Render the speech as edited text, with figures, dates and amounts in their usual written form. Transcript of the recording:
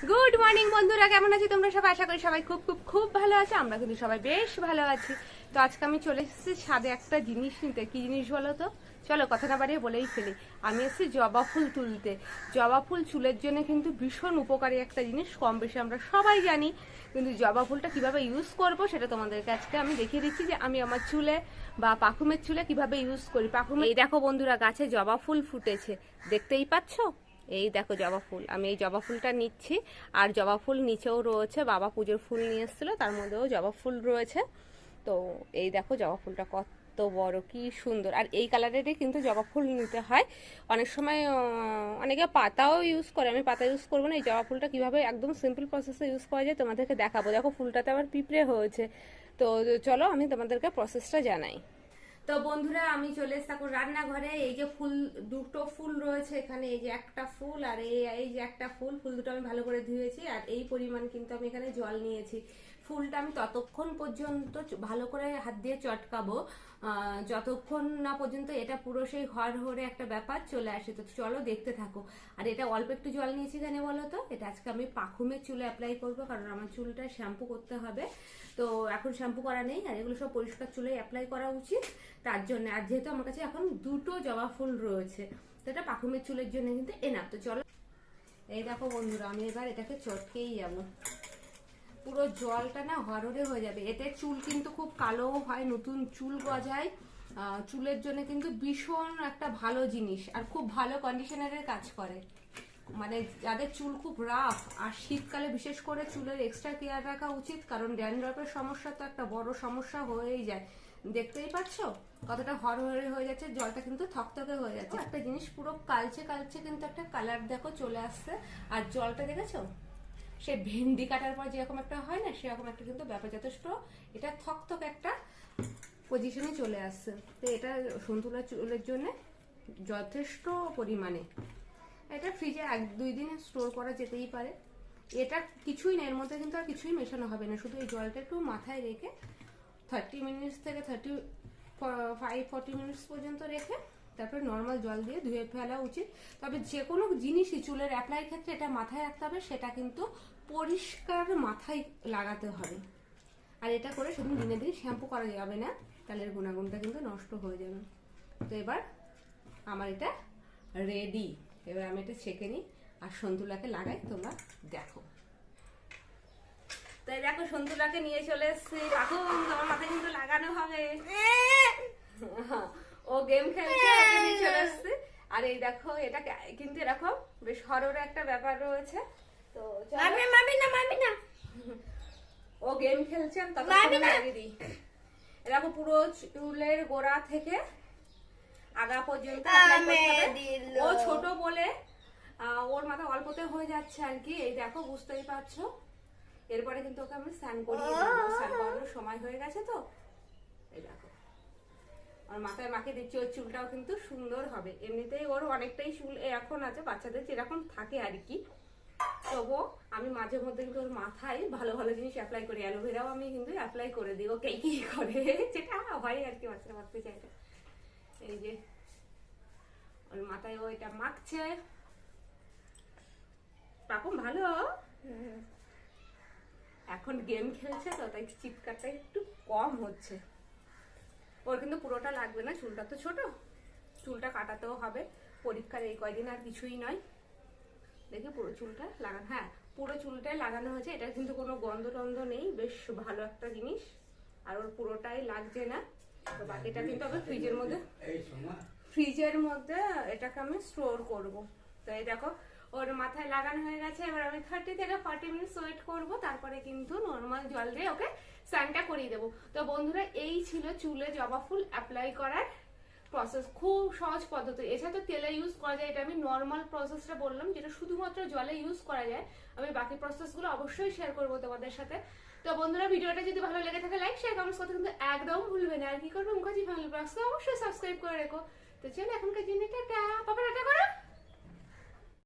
Good morning বন্ধুরা, কেমন আছো তোমরা সবাই? আশা করি সবাই খুব খুব খুব ভালো আছো। আমরা কিন্তু সবাই বেশ ভালো আছি। তো আজকে আমি চলে এসেছি ছাদে একটা জিনিস নিতে। কি জিনিস বলো তো? চলো কথা না বাড়িয়ে বলেই ফেলি। আমি এসেছি জবা ফুল তুলতে। জবা ফুল চুলের জন্য কিন্তু ভীষণ উপকারী একটা জিনিস, কম বেশি আমরা সবাই জানি। কিন্তু জবা ফুলটা কিভাবে ইউজ করব সেটা তোমাদেরকে আজকে আমি দেখিয়ে দিচ্ছি, যে আমি আমার চুলে বা পাখুমের চুলে কিভাবে ইউজ করি। পাখুমে এই দেখো বন্ধুরা, গাছে জবা ফুল ফুটেছে, দেখতেই পাচ্ছ? এই দেখো জবা ফুল। আমি এই জবা ফুলটা নিচ্ছি। আর জবা ফুল নিচেও রয়েছে, বাবা পুজোর ফুল নিয়ে এসেছিলো, তার মধ্যেও জবা ফুল রয়েছে। তো এই দেখো জবা ফুলটা কত বড়, কি সুন্দর। আর এই কালারেরই কিন্তু জবা ফুল নিতে হয়। অনেক সময় অনেকে পাতাও ইউজ করে, আমি পাতা ইউজ করবো না। এই জবা ফুলটা কিভাবে একদম সিম্পল প্রসেসে ইউজ করা যায় তোমাদেরকে দেখাবো। দেখো ফুলটাতে আবার পিঁপড়ে হয়েছে। তো চলো আমি তোমাদেরকে প্রসেসটা জানাই। তো বন্ধুরা, আমি চলে এসেছি এখন রান্নাঘরে। এই যে ফুল, দুটো ফুল রয়েছে এখানে। এই যে একটা ফুল আর এই যে একটা ফুল। ফুল দুটো আমি ভালো করে ধুয়েছি। আর এই পরিমাণ কিন্তু আমি এখানে জল নিয়েছি। ফুলটা আমি ততক্ষণ পর্যন্ত ভালো করে হাত দিয়ে চটকাবো যতক্ষণ না পর্যন্ত এটা পুরো সেই হরহরে একটা ব্যাপার চলে আসে। তো চলো দেখতে থাকো। আর এটা অল্প একটু জল নিয়েছি কেন বলো তো? এটা আজকে আমি পাখুমের চুলে অ্যাপ্লাই করবো, কারণ আমার চুলটা শ্যাম্পু করতে হবে। তো এখন শ্যাম্পু করা নেই, আর এগুলো সব পরিষ্কার চুলে অ্যাপ্লাই করা উচিত। তার জন্য, আর যেহেতু আমার কাছে এখন দুটো জবা ফুল রয়েছে, তো এটা পাখুমের চুলের জন্য কিন্তু এনাফ। তো চলো, এই দেখো বন্ধুরা, আমি এবার এটাকে চটকেই যাবো। পুরো জলটা না হরহরে হয়ে যাবে। এতে চুল কিন্তু খুব কালো হয়, নতুন চুল গজায়। চুলের জন্য কিন্তু ভীষণ একটা ভালো জিনিস, আর খুব ভালো কন্ডিশনারের কাজ করে। মানে যাদের চুল খুব রাফ, আর শীতকালে বিশেষ করে চুলের এক্সট্রা কেয়ার রাখা উচিত, কারণ ড্যান্ড্রফের সমস্যা তো একটা বড় সমস্যা হয়েই যায়। দেখতেই পাচ্ছ কতটা হরহরে হয়ে যাচ্ছে, জলটা কিন্তু থকথকে হয়ে যাচ্ছে। একটা জিনিস পুরো কালচে কালচে কিন্তু একটা কালার দেখো চলে আসছে। আর জলটা দেখেছো, সে ভেন্ডি কাটার পর যেরকম একটা হয় না, সেরকম একটা কিন্তু ব্যাপার। যথেষ্ট এটা থকথকে একটা পজিশনে চলে আসছে। তো এটা সন্তুলা চুলের জন্য যথেষ্ট পরিমাণে। এটা ফ্রিজে 1-2 দিন স্টোর করা যেতেই পারে। এটা কিছুই নেই, এর মধ্যে কিন্তু আর কিছুই মেশানো হবে না। শুধু এই জলটা একটু মাথায় রেখে 30 মিনিটস থেকে 35-40 মিনিটস পর্যন্ত রেখে তারপরে নর্মাল জল দিয়ে ধুয়ে ফেলা উচিত। তবে যে কোনো জিনিসই চুলের অ্যাপ্লাই ক্ষেত্রে এটা মাথায় রাখতে হবে, সেটা কিন্তু পরিষ্কার মাথায় লাগাতে হবে। আর এটা করে শুধু দিনে দিন শ্যাম্পু করা যাবে না, তাহলে এর গুণাগুণটা কিন্তু নষ্ট হয়ে যাবে। তো এবার আমার এটা রেডি। এবার আমি এটা ছেঁকে নিই আর সন্তুলাকে লাগাই, তোমরা দেখো। তাই দেখো, সন্তুলাকে নিয়ে চলে এসছি। এখন তোমার মাথায় কিন্তু লাগানো হবে। ও গেম খেলছে, ওকে নিয়ে চলে এসছি। আর এই দেখো, এটা কিন্তু এরকম বেশ হরহরে একটা ব্যাপার রয়েছে। তো মামি না, ও গেম খেলছে, আমি তখন লাগিয়ে দিই। এরকম পুরো চুলের গোড়া থেকে আগা পর্যন্ত। ও ছোট বলে ওর মাথা অল্পতে হয়ে যাচ্ছে আর কি। এই দেখো, বুঝতেই পারছো। এরপরে কিন্তু ওকে আমি স্নান করিয়ে দেবো। স্নান করানোর সময় হয়ে গেছে। তো এই দেখো, আর মাথায় মাখিয়ে দিচ্ছি। ওর চুলটাও কিন্তু সুন্দর হবে। এমনিতেই ওর অনেকটাই চুল এখন আছে, বাচ্চাদের যেরকম থাকে আর কি। তবুও আমি মাঝে মধ্যে কিন্তু ওর মাথায় ভালো ভালো জিনিস অ্যাপ্লাই করি। অ্যালোভেরাও আমি কিন্তু অ্যাপ্লাই করে দিই। ওকে কি করে যেটা হয় আর কি, বাচ্চা ভাবতে চাই। এই যে ওর মাথায় ও এটা মাখছে। পাকুম ভালো এখন গেম খেলছে, তো তাই চিৎকারটা একটু কম হচ্ছে। ওর কিন্তু পুরোটা লাগবে না, চুলটা তো ছোট, চুলটা কাটাতেও হবে। পরীক্ষার এই কয়দিন আর কিছুই নয়। দেখি পুরো চুলটা লাগানো, হ্যাঁ পুরো চুলটাই লাগানো হয়েছে। এটা কিন্তু কোনো গন্ধ টন্ধ নেই, বেশ ভালো একটা জিনিস। আর ওর পুরোটাই লাগছে না। তো বাকিটা কিন্তু আমি ফ্রিজের মধ্যে এটাকে আমি স্টোর করব। তো এই দেখো, ওর মাথায় লাগানো হয়ে গেছে। এবার আমি 30 থেকে 40 মিনিটস ওয়েট করব, তারপরে কিন্তু নর্মাল জল দিয়ে ওকে স্নানটা করিয়ে দেবো। তো বন্ধুরা, এই ছিল চুলে জবা ফুল অ্যাপ্লাই করার প্রসেস। খুব সহজ পদ্ধতি। এছাড়া তো তেলে ইউজ করা যায়, এটা আমি নর্মাল প্রসেসটা বললাম, যেটা শুধুমাত্র জলে ইউজ করা যায়। আমি বাকি প্রসেসগুলো অবশ্যই শেয়ার করবো তোমাদের সাথে। তো বন্ধুরা, ভিডিওটা যদি ভালো লেগে থাকে লাইক শেয়ার কমেন্টস করতে কিন্তু একদম ভুলবে না। আর কি করবে, মুখার্জি ফ্যামিলি ব্লগসকে অবশ্যই সাবস্ক্রাইব করে রেখো। তো চলো এখনকার জন্য টাটা। পাপা টাটা করো।